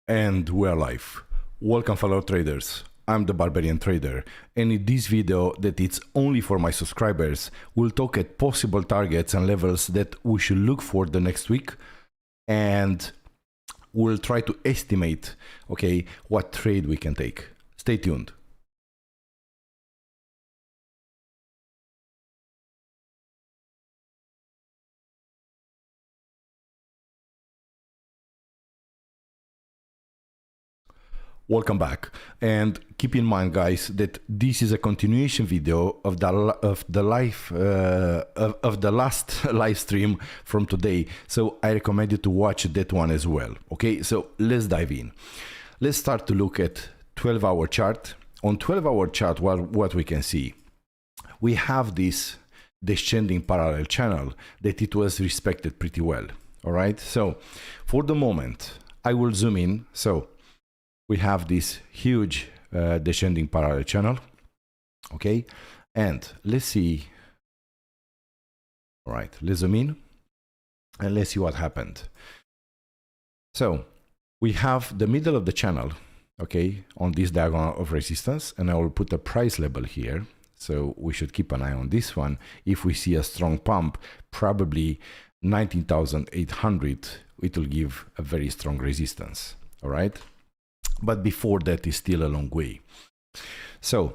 And we're live. Welcome fellow traders. I'm the Barbarian trader, and in this video that it's only for my subscribers, we'll talk at possible targets and levels that we should look for the next week, and we'll try to estimate, okay, what trade we can take. Stay tuned. Welcome back, and keep in mind, guys, that this is a continuation video of the last live stream from today. So I recommend you to watch that one as well. Okay, so let's dive in. Let's start to look at 12-hour chart. On 12-hour chart, what we can see, we have this descending parallel channel that it was respected pretty well. All right, so for the moment, I will zoom in. So we have this huge descending parallel channel, okay? And let's see. All right, let's zoom in and let's see what happened. So we have the middle of the channel, okay, on this diagonal of resistance, and I will put a price level here. So we should keep an eye on this one. If we see a strong pump, probably 19,800, it will give a very strong resistance, all right? But before that is still a long way. So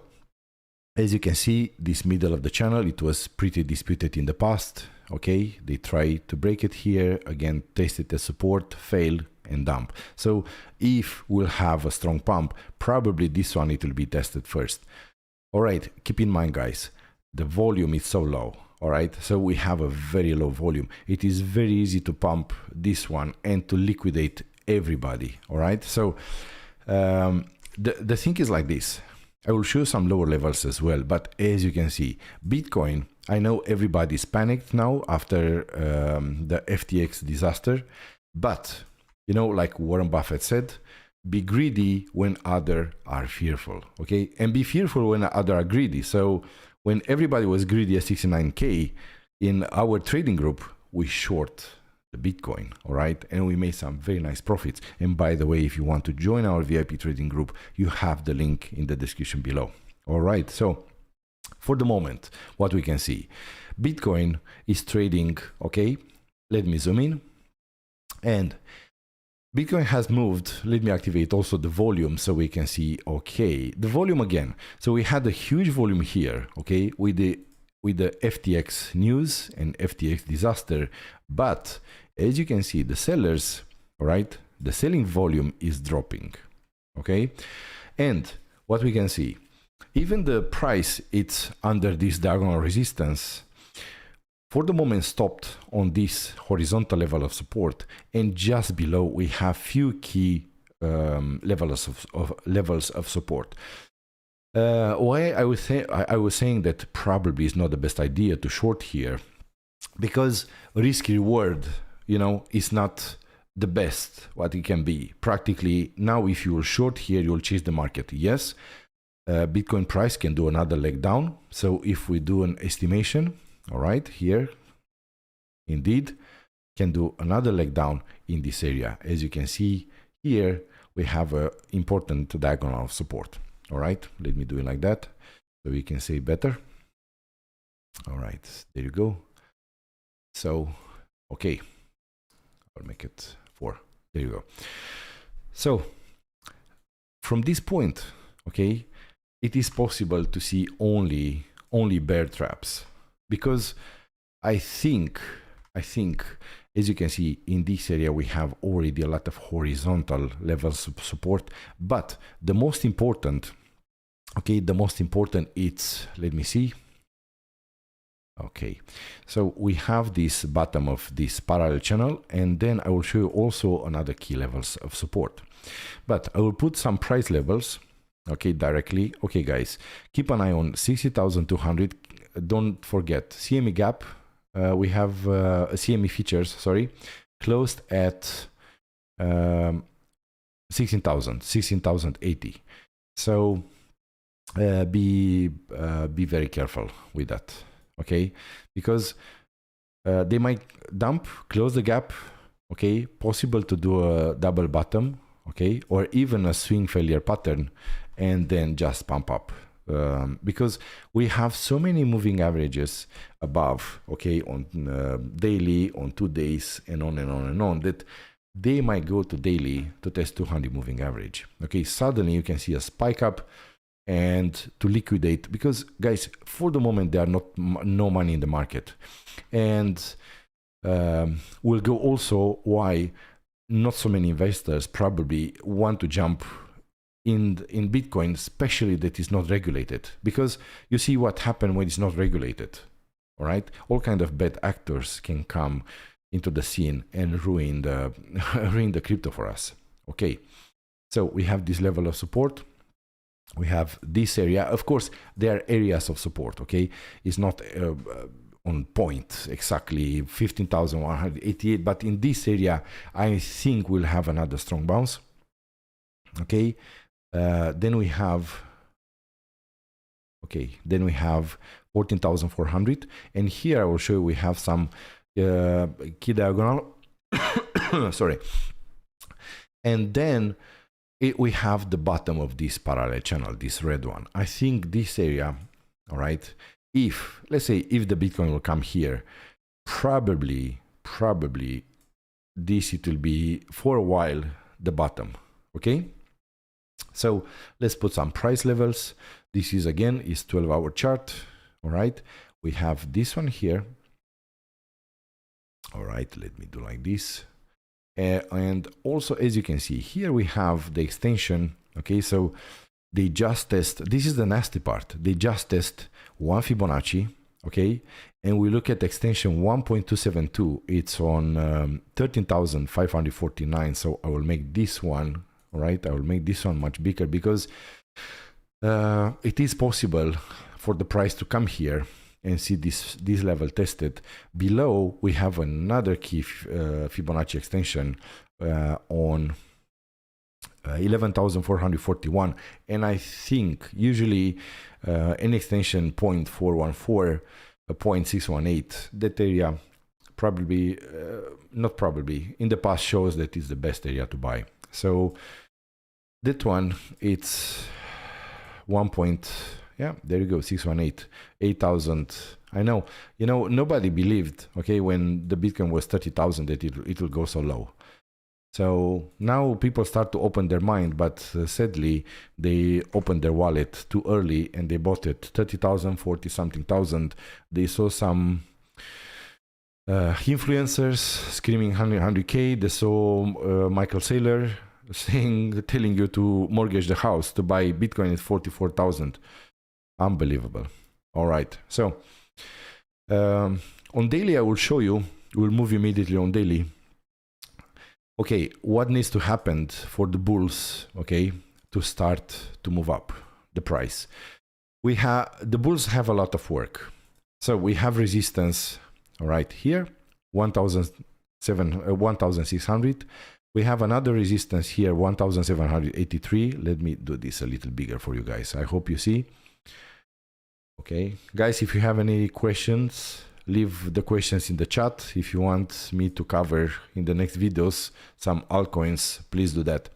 as you can see, this middle of the channel, it was pretty disputed in the past. Okay, they tried to break it here, again tested the support, failed, and dump. So if we'll have a strong pump, probably this one it will be tested first. All right, keep in mind, guys, the volume is so low. All right, so we have a very low volume. It is very easy to pump this one and to liquidate everybody. All right, so the thing is like this. I will show some lower levels as well, but as you can see, Bitcoin, I know everybody's panicked now after the FTX disaster, but you know, like Warren Buffett said, be greedy when others are fearful, okay? And be fearful when others are greedy. So when everybody was greedy at 69K, in our trading group, we short the Bitcoin, all right? And we made some very nice profits. And by the way, if you want to join our VIP trading group, you have the link in the description below. All right, so for the moment, what we can see, Bitcoin is trading, okay? Let me zoom in. And Bitcoin has moved. Let me activate also the volume so we can see, okay, the volume again. So we had a huge volume here, okay, with the FTX news and FTX disaster, but as you can see, the sellers, all right, the selling volume is dropping, okay? And what we can see, even the price, it's under this diagonal resistance, for the moment stopped on this horizontal level of support, and just below we have few key levels of support. Why I was saying that probably is not the best idea to short here, because risk reward, you know, is not the best what it can be. Practically now, if you will short here, you will chase the market. Yes, Bitcoin price can do another leg down. So if we do an estimation, all right, here, indeed, can do another leg down in this area. As you can see here, we have an important diagonal of support. All right, let me do it like that so we can see better. All right, there you go. So, okay, I'll make it 4. There you go. So, from this point, okay, it is possible to see only bear traps, because I think, as you can see in this area, we have already a lot of horizontal levels of support, but the most important, okay, the most important, it's, let me see, Okay, so we have this bottom of this parallel channel, and then I will show you also another key levels of support. But I will put some price levels, okay, directly. Okay, guys, keep an eye on 60,200. Don't forget CME gap. We have CME features, sorry, closed at 16,080. So be very careful with that. Okay, because they might dump, close the gap, okay, possible to do a double bottom, okay, or even a swing failure pattern, and then just pump up. Because we have so many moving averages above, okay, on daily, on 2 days, and on and on and on, that they might go to daily to test 200 moving average. Okay, suddenly you can see a spike up and to liquidate, because guys, for the moment there are no money in the market, and we'll go also why not so many investors probably want to jump in Bitcoin, especially that is not regulated, because you see what happened when it's not regulated. All right, all kind of bad actors can come into the scene and ruin the crypto for us. Okay, so we have this level of support. We have this area. Of course, there are areas of support, okay? It's not on point exactly 15,188, but in this area, I think we'll have another strong bounce, okay? Then we have 14,400, and here I will show you we have some key diagonal, sorry, and then we have the bottom of this parallel channel, this red one. I think this area, all right, if, let's say, if the Bitcoin will come here, probably this, it will be for a while the bottom, okay? So let's put some price levels. This is, again, is 12-hour chart, all right? We have this one here. All right, let me do like this. And also, as you can see, here we have the extension, okay? So they just test, this is the nasty part, they just test 1 Fibonacci, okay? And we look at extension 1.272, it's on 13,549, so I will make this one, all right? I will make this one much bigger, because it is possible for the price to come here and see this level tested. Below, we have another key Fibonacci extension on 11,441, and I think usually an extension 0.414, 0.618, that area probably, not probably, in the past shows that is the best area to buy. So that one, it's 1. Yeah, there you go, 618, 8,000. I know, you know, nobody believed, okay, when the Bitcoin was 30,000 that it will go so low. So now people start to open their mind, but sadly, they opened their wallet too early and they bought it 30,000, 40 something thousand. They saw some influencers screaming 100K. They saw Michael Saylor telling you to mortgage the house to buy Bitcoin at 44,000. Unbelievable. All right, so on daily I will show you, we'll move immediately on daily. Okay, what needs to happen for the bulls, okay, to start to move up the price? The bulls have a lot of work. So we have resistance, all right, here, 1,600. We have another resistance here, 1,783. Let me do this a little bigger for you guys. I hope you see. Okay, guys, if you have any questions, leave the questions in the chat. If you want me to cover in the next videos some altcoins, please do that.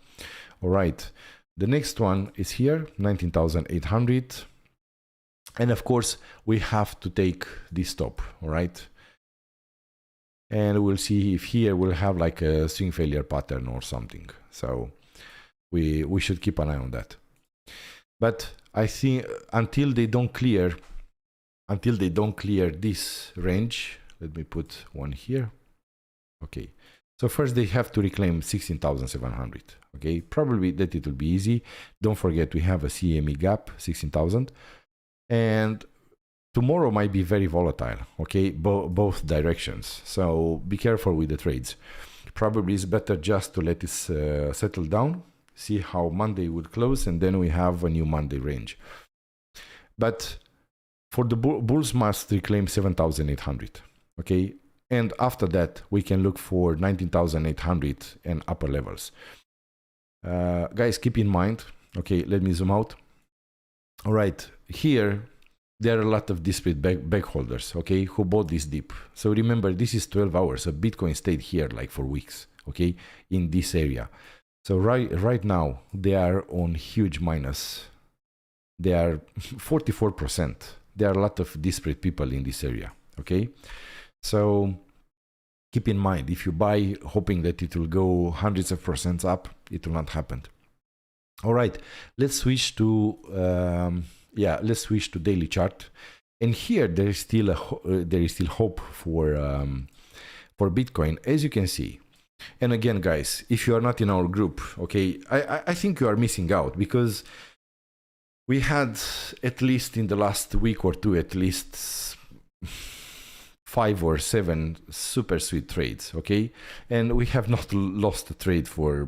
All right, the next one is here, 19,800. And of course, we have to take this stop, all right? And we'll see if here we'll have like a swing failure pattern or something. So we should keep an eye on that. But I think until they don't clear this range, let me put one here. Okay, so first they have to reclaim 16,700. Okay, probably that it will be easy. Don't forget we have a CME gap 16,000, and tomorrow might be very volatile, okay, both directions. So be careful with the trades. Probably it's better just to let it settle down, see how Monday would close, and then we have a new Monday range. But for the bulls must reclaim 7,800, okay? And after that, we can look for 19,800 and upper levels. Guys, keep in mind, okay, let me zoom out. All right, here, there are a lot of disparate back holders, okay, who bought this dip. So remember, this is 12 hours. So Bitcoin stayed here like for weeks, okay, in this area. So right now, they are on huge minus. They are 44%. There are a lot of disparate people in this area, okay? So keep in mind, if you buy hoping that it will go hundreds of percents up, it will not happen. All right, let's switch to let's switch to daily chart. And here there is still hope for Bitcoin, as you can see. And again, guys, if you are not in our group, okay, I think you are missing out, because we had, at least in the last week or two, at least 5 or 7 super sweet trades, okay? And we have not lost a trade for,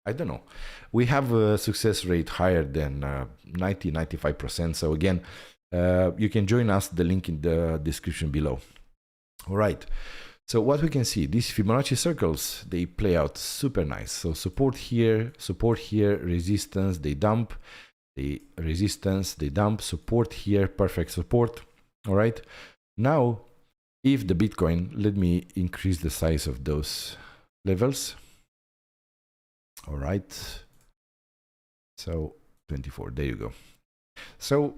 I don't know. We have a success rate higher than 90-95%. So again, you can join us, the link in the description below. All right. So what we can see, these Fibonacci circles, they play out super nice. So support here, resistance, they dump, the resistance, they dump, support here, perfect support. All right. Now, if the Bitcoin, let me increase the size of those levels. All right. So 24, there you go. So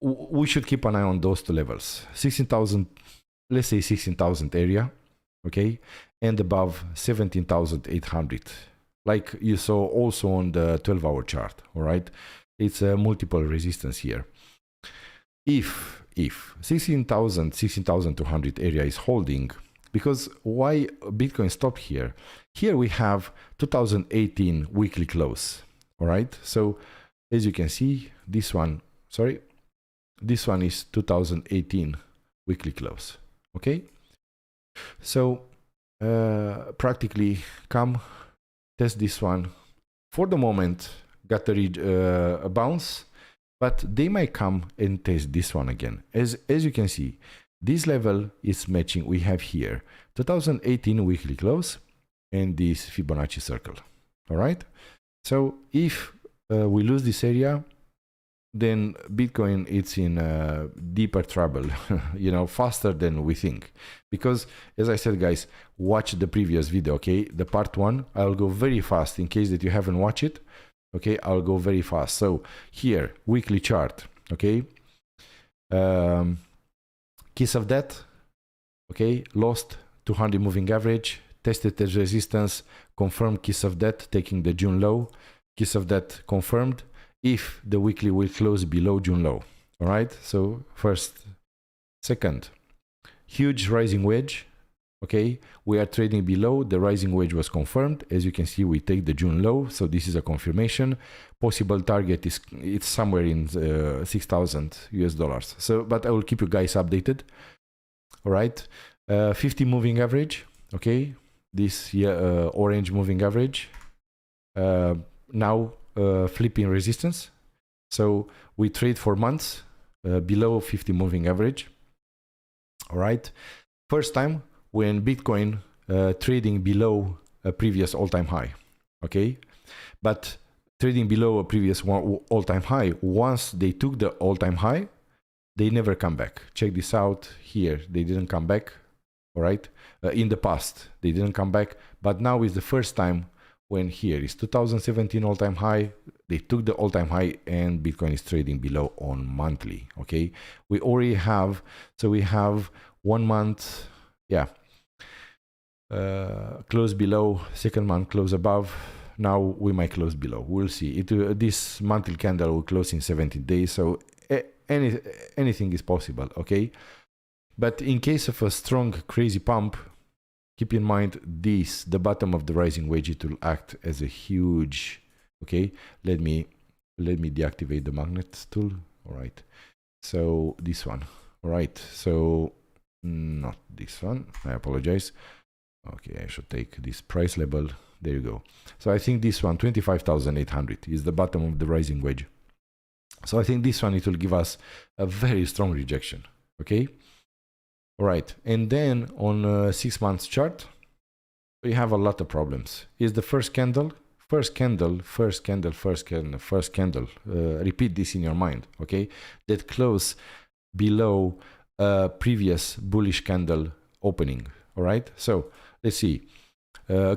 we should keep an eye on those two levels. 16,000, let's say 16,000 area, okay? And above 17,800, like you saw also on the 12-hour chart, all right? It's a multiple resistance here. If 16,000, 16,200 area is holding, because why Bitcoin stopped here? Here we have 2018 weekly close, all right? So as you can see, this one is 2018 weekly close, okay? So practically come test this one. For the moment, got a bounce, but they might come and test this one again. As you can see, this level is matching. We have here 2018 weekly close and this Fibonacci circle. All right. So if we lose this area, then Bitcoin it's in deeper trouble, you know, faster than we think. Because as I said, guys, watch the previous video, okay? The part 1, I'll go very fast in case that you haven't watched it. Okay, I'll go very fast. So here, weekly chart, okay? Kiss of death, okay? Lost 200 moving average, tested as resistance, confirmed kiss of death, taking the June low, kiss of death confirmed, if the weekly will close below June low, all right? So first, second, huge rising wedge, okay? We are trading below, the rising wedge was confirmed. As you can see, we take the June low, so this is a confirmation. Possible target is, it's somewhere in $6,000 US. So, but I will keep you guys updated, all right? 50 moving average, okay? This orange moving average, now flipping resistance. So we trade for months below 50 moving average. All right. First time when Bitcoin trading below a previous all-time high. Okay. But trading below a previous all-time high, once they took the all-time high, they never come back. Check this out here. They didn't come back. All right. In the past, they didn't come back. But now is the first time when here is 2017 all-time high, they took the all-time high and Bitcoin is trading below on monthly, okay? We already have, so we have 1 month, yeah, close below, second month close above, now we might close below, we'll see. This monthly candle will close in 17 days, so anything is possible, okay? But in case of a strong, crazy pump, keep in mind this, the bottom of the rising wedge, it will act as a huge, okay? Let me deactivate the magnet tool. All right. So this one, All right, so not this one, I apologize. Okay, I should take this price level. There you go. So I think this one, 25,800, is the bottom of the rising wedge. So I think this one, it will give us a very strong rejection. Okay. All right. And then on a 6 months chart, we have a lot of problems. Is the first candle, repeat this in your mind. Okay. That close below a previous bullish candle opening. All right. So let's see.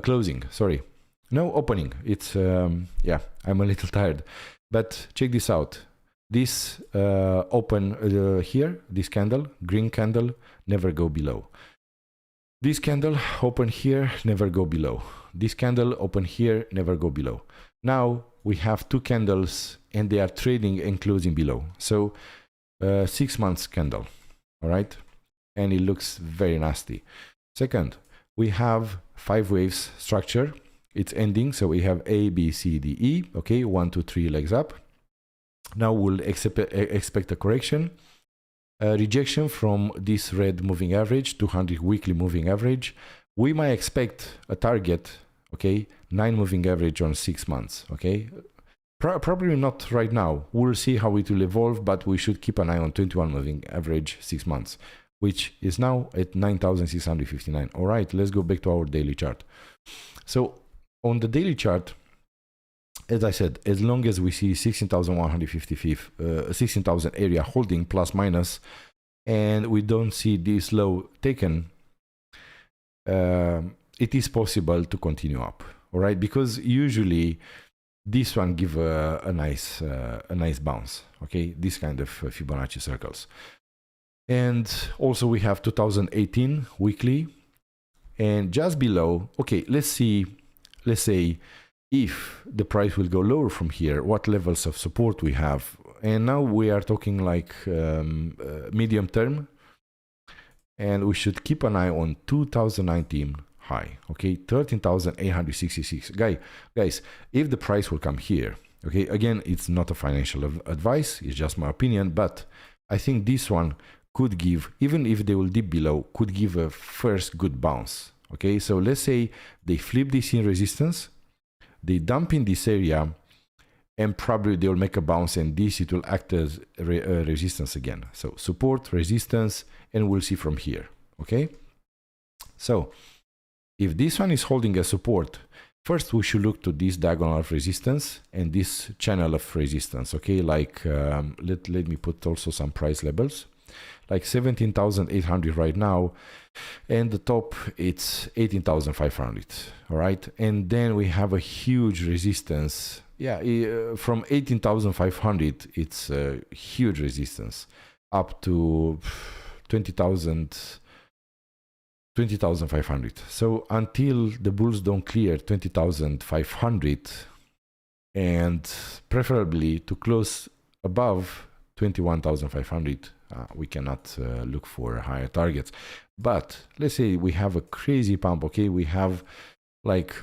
Closing, sorry. No, opening. It's, yeah, I'm a little tired. But check this out. This open here, this candle, green candle, never go below. This candle open here, never go below. This candle open here, never go below. Now we have two candles and they are trading and closing below. So 6 months candle, all right? And it looks very nasty. Second, we have 5 waves structure. It's ending, so we have A, B, C, D, E. Okay, 1, 2, 3 legs up. Now we'll expect a correction, a rejection from this red moving average, 200 weekly moving average. We might expect a target, okay, 9 moving average on 6 months, okay? Probably not right now. We'll see how it will evolve, but we should keep an eye on 21 moving average 6 months, which is now at 9,659. All right, let's go back to our daily chart. So on the daily chart, as I said, as long as we see 16,155, 16,000 area holding plus minus, and we don't see this low taken, it is possible to continue up. All right, because usually this one give a nice bounce. Okay, this kind of Fibonacci circles. And also we have 2018 weekly, and just below, okay, let's say if the price will go lower from here, what levels of support we have. And now we are talking like medium term, and we should keep an eye on 2019 high, okay, 13,866. Guys, if the price will come here, okay, again, it's not a financial advice, it's just my opinion, but I think this one could give, even if they will dip below, could give a first good bounce. Okay, so let's say they flip this in resistance, they dump in this area, and probably they will make a bounce, and this, it will act as resistance again. So support, resistance, and we'll see from here. Okay, so if this one is holding a support, first we should look to this diagonal of resistance and this channel of resistance. Okay, like let me put also some price levels, like 17,800 right now, and the top it's 18,500. All right, and then we have a huge resistance. Yeah, from 18,500 it's a huge resistance up to 20,500. So until the bulls don't clear 20,500, and preferably to close above 21,500, we cannot look for higher targets. But let's say we have a crazy pump. Okay, we have like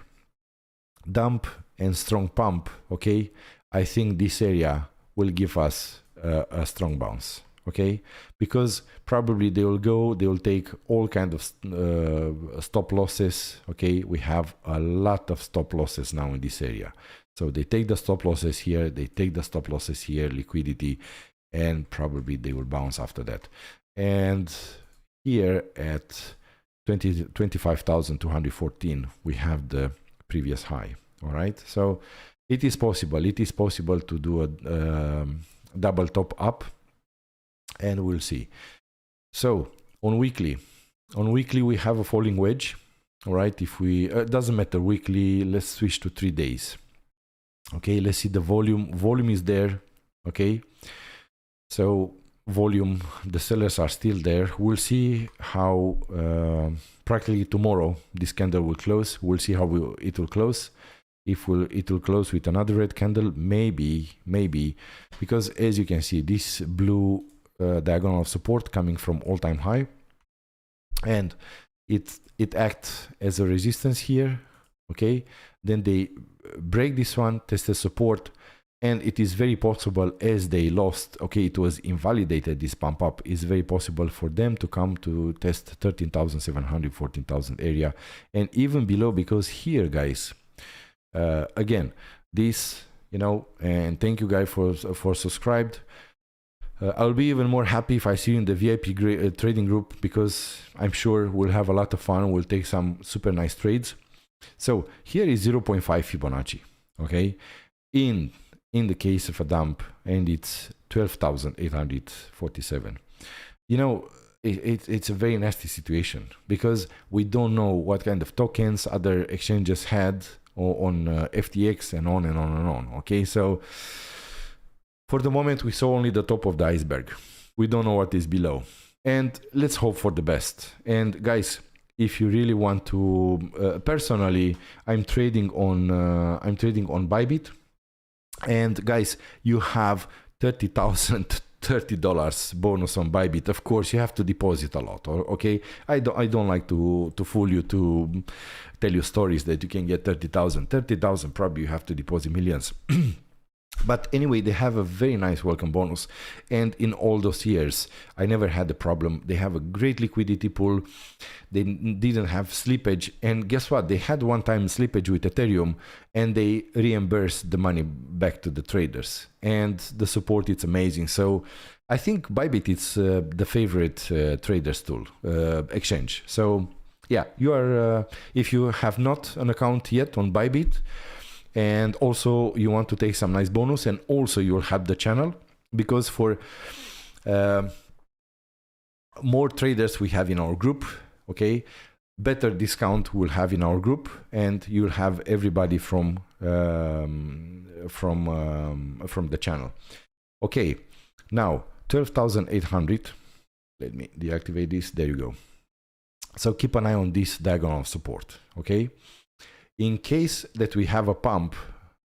dump and strong pump. Okay, I think this area will give us a strong bounce. Okay, because probably they will take all kind of stop losses. Okay, we have a lot of stop losses now in this area, so they take the stop losses here, they take the stop losses here, liquidity, and probably they will bounce after that. And here at 25,214 we have the previous high. All right, so it is possible to do a double top up, and we'll see. So on weekly we have a falling wedge. All right, if we doesn't matter weekly, let's switch to 3 days. Okay, let's see the volume is there. Okay, so volume, the sellers are still there. We'll see how practically tomorrow this candle will close. We'll see how it will close. If it will close with another red candle, maybe, because as you can see, this blue diagonal of support coming from all-time high, and it acts as a resistance here. Okay, then they break this one, test the support, And it is very possible, as they lost, okay, it was invalidated, this pump up, is very possible for them to come to test 13,700, 14,000 area, and even below, because here, guys, again, this, you know, and thank you guys for subscribed. I'll be even more happy if I see you in the VIP trading group, because I'm sure we'll have a lot of fun. We'll take some super nice trades. So here is 0.5 Fibonacci, okay? In the case of a dump, and it's 12,847. You know, it's a very nasty situation, because we don't know what kind of tokens other exchanges had on FTX and on and on and on, okay? So for the moment, we saw only the top of the iceberg. We don't know what is below. And let's hope for the best. And guys, if you really want to, personally, I'm trading on BYBIT. And guys, you have $30 bonus on BYBIT. Of course, you have to deposit a lot. Okay, I don't like to fool you, to tell you stories that you can get 30,000. 30,000, probably you have to deposit millions. But anyway, they have a very nice welcome bonus. And in all those years, I never had a problem. They have a great liquidity pool. They didn't have slippage. And guess what? They had one time slippage with Ethereum, and they reimbursed the money back to the traders. And the support, it's amazing. So I think BYBIT is the favorite traders tool, exchange. So yeah, you are, if you have not an account yet on BYBIT, and also you want to take some nice bonus, and also you'll have the channel, because for more traders we have in our group, okay, better discount we'll have in our group, and you'll have everybody from the channel. Okay, now 12,800. Let me deactivate this. There you go. So keep an eye on this diagonal of support, okay? In case that we have a pump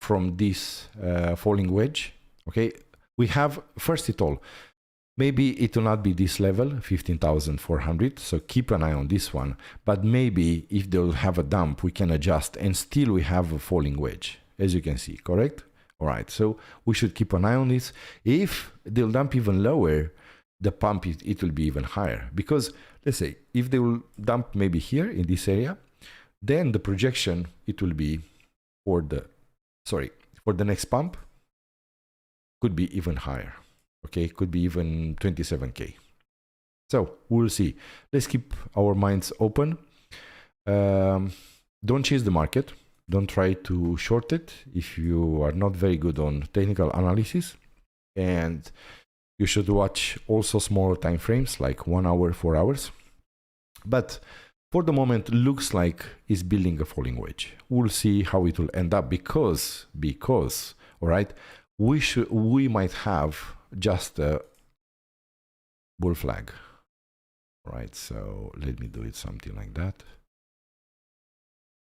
from this falling wedge, okay, we have, first of all, maybe it will not be this level, 15,400, so keep an eye on this one, but maybe if they'll have a dump, we can adjust, and still we have a falling wedge, as you can see, correct? All right, so we should keep an eye on this. If they'll dump even lower, the pump, it will be even higher, because let's say, if they will dump maybe here in this area, then the projection, it will be for the next pump, could be even higher, okay, could be even 27K. So we'll see. Let's keep our minds open. Don't chase the market. Don't try to short it if you are not very good on technical analysis. And you should watch also smaller time frames, like 1 hour, 4 hours. But for the moment, looks like it's building a falling wedge. We'll see how it will end up, because all right, we might have just a bull flag. All right, so let me do it something like that.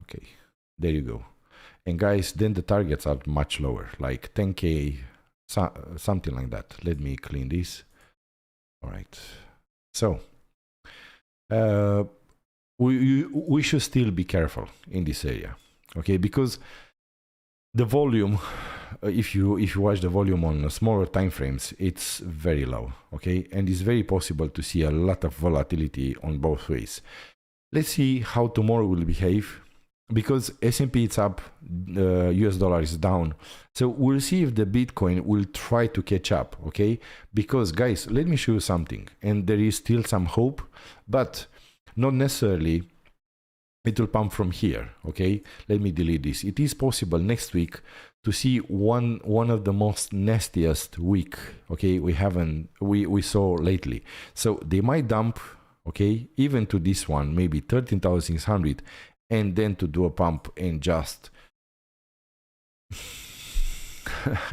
Okay, there you go. And guys, then the targets are much lower, like 10K, something like that. Let me clean this. All right, so we should still be careful in this area, okay? Because the volume, if you watch the volume on smaller time frames, it's very low, okay? And it's very possible to see a lot of volatility on both ways. Let's see how tomorrow will behave, because S&P it's up, US dollar is down. So we'll see if the Bitcoin will try to catch up, okay? Because guys, let me show you something, and there is still some hope, but not necessarily it will pump from here, okay? Let me delete this. It is possible next week to see one of the most nastiest week, okay, we saw lately. So they might dump, okay, even to this one, maybe 13,600, and then to do a pump and just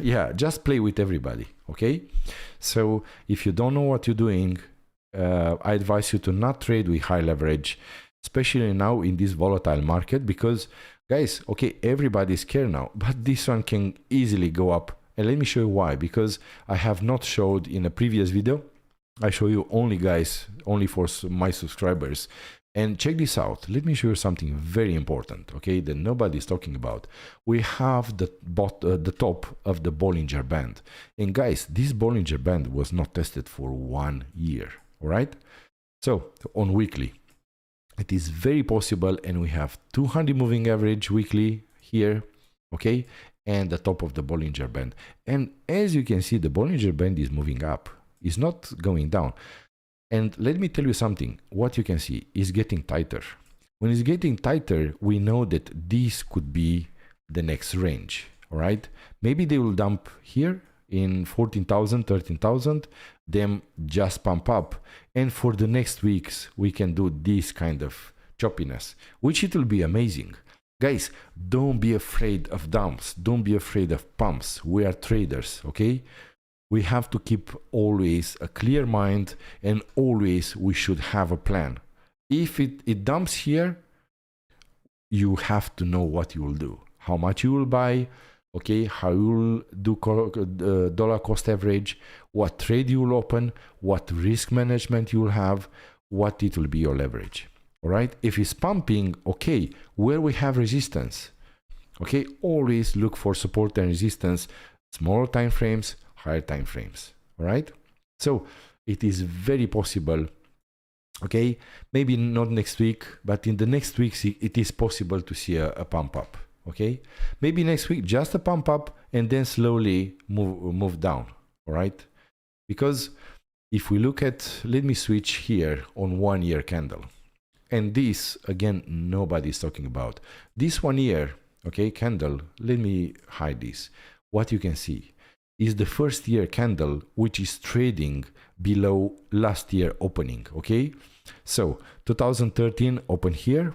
yeah, just play with everybody, okay? So if you don't know what you're doing, I advise you to not trade with high leverage, especially now in this volatile market, because guys, okay, everybody's scared now, but this one can easily go up. And let me show you why, because I have not showed in a previous video. I show you only, guys, only for my subscribers. And check this out. Let me show you something very important, okay, that nobody's talking about. We have the top of the Bollinger Band. And guys, this Bollinger Band was not tested for 1 year, all right? So on weekly, it is very possible, and we have 200 moving average weekly here, okay, and the top of the Bollinger Band. And as you can see, the Bollinger Band is moving up. It's not going down. And let me tell you something. What you can see is getting tighter. When it's getting tighter, we know that this could be the next range, all right? Maybe they will dump here in 14,000, 13,000, then just pump up. And for the next weeks, we can do this kind of choppiness, which it will be amazing. Guys, don't be afraid of dumps. Don't be afraid of pumps. We are traders, okay? We have to keep always a clear mind, and always we should have a plan. If it dumps here, you have to know what you will do, how much you will buy, okay, how you will do dollar cost average, what trade you will open, what risk management you will have, what it will be your leverage. All right, if it's pumping, okay, where we have resistance, okay, always look for support and resistance, smaller time frames, higher time frames. All right, so it is very possible, okay, maybe not next week, but in the next weeks it is possible to see a pump up. Okay, maybe next week just a pump up and then slowly move down. All right, because if we look at, let me switch here on 1 year candle, and this again nobody's talking about this 1 year, okay, candle. Let me hide this. What you can see is the first year candle, which is trading below last year opening. Okay, so 2013 open here,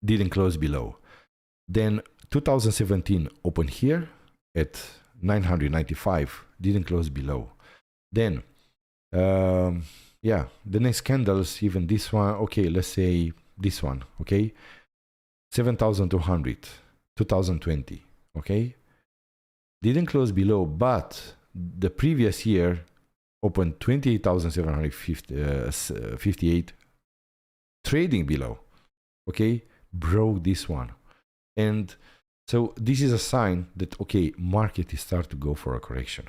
didn't close below. Then 2017 open here at 995, didn't close below. Then yeah, the next candles, even this one, okay, let's say this one, okay, 7,200, 2020, okay, didn't close below, but the previous year opened 28,758, trading below, okay, broke this one. And so this is a sign that, okay, market is start to go for a correction.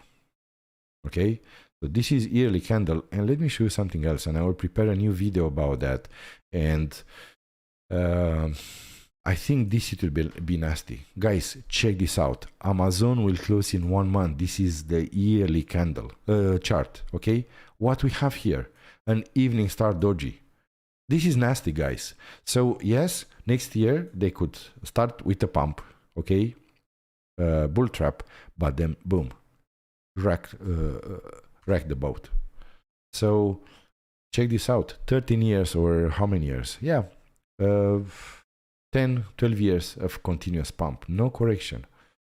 Okay, so this is yearly candle, and let me show you something else, and I will prepare a new video about that. And I think this it will be nasty. Guys, check this out. Amazon will close in 1 month. This is the yearly candle chart. Okay, what we have here, an evening star doji. This is nasty, guys. So yes, next year they could start with a pump, okay, bull trap, but then boom, wreck the boat. So check this out. 13 years or how many years? Yeah, 10, 12 years of continuous pump, no correction.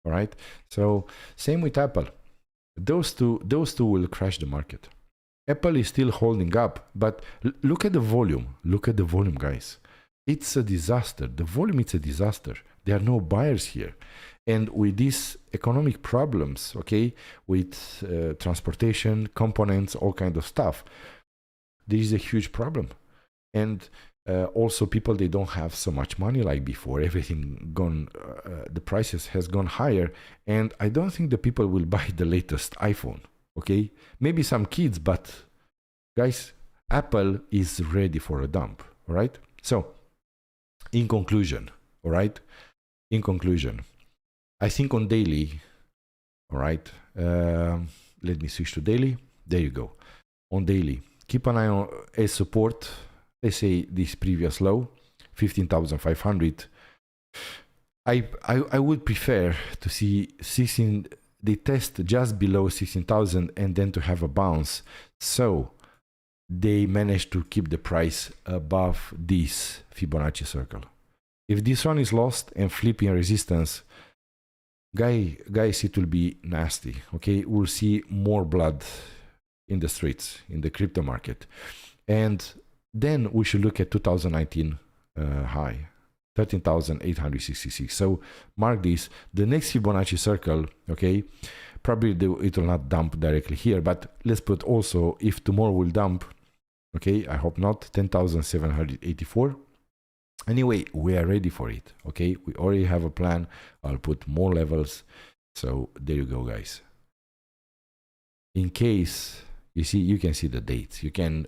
All right. So same with Apple. Those two will crash the market. Apple is still holding up, but look at the volume. Look at the volume, guys. It's a disaster. The volume is a disaster. There are no buyers here. And with these economic problems, okay, with transportation, components, all kinds of stuff, there is a huge problem. And also people, they don't have so much money like before. Everything gone, the prices has gone higher. And I don't think the people will buy the latest iPhone. Okay, maybe some kids, but guys, Apple is ready for a dump. All right. So in conclusion, all right, in conclusion, I think on daily, all right, let me switch to daily. There you go. On daily, keep an eye on a support. Let's say this previous low, 15,500. I would prefer to see 16. They test just below 16,000 and then to have a bounce. So they managed to keep the price above this Fibonacci circle. If this one is lost and flipping resistance, guys, it will be nasty. Okay, we'll see more blood in the streets, in the crypto market. And then we should look at 2019 high. 13,866. So mark this. The next Fibonacci circle, okay, probably it will not dump directly here, but let's put also if tomorrow will dump, Okay, I hope not. 10,784. Anyway, we are ready for it. Okay, we already have a plan. I'll put more levels. So there you go, guys. In case you see, you can see the dates. You can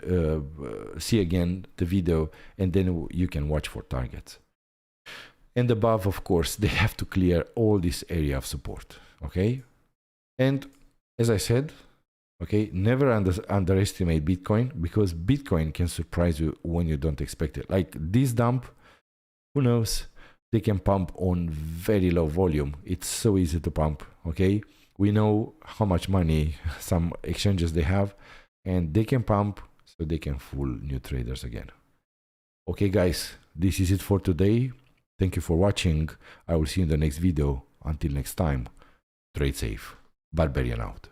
see again the video, and then you can watch for targets. And above, of course, they have to clear all this area of support. Okay, and as I said, okay, never underestimate Bitcoin, because Bitcoin can surprise you when you don't expect it. Like this dump, who knows? They can pump on very low volume. It's so easy to pump. Okay, we know how much money some exchanges they have, and they can pump so they can fool new traders again. Okay, guys, this is it for today. Thank you for watching. I will see you in the next video. Until next time, trade safe. Barbarian out.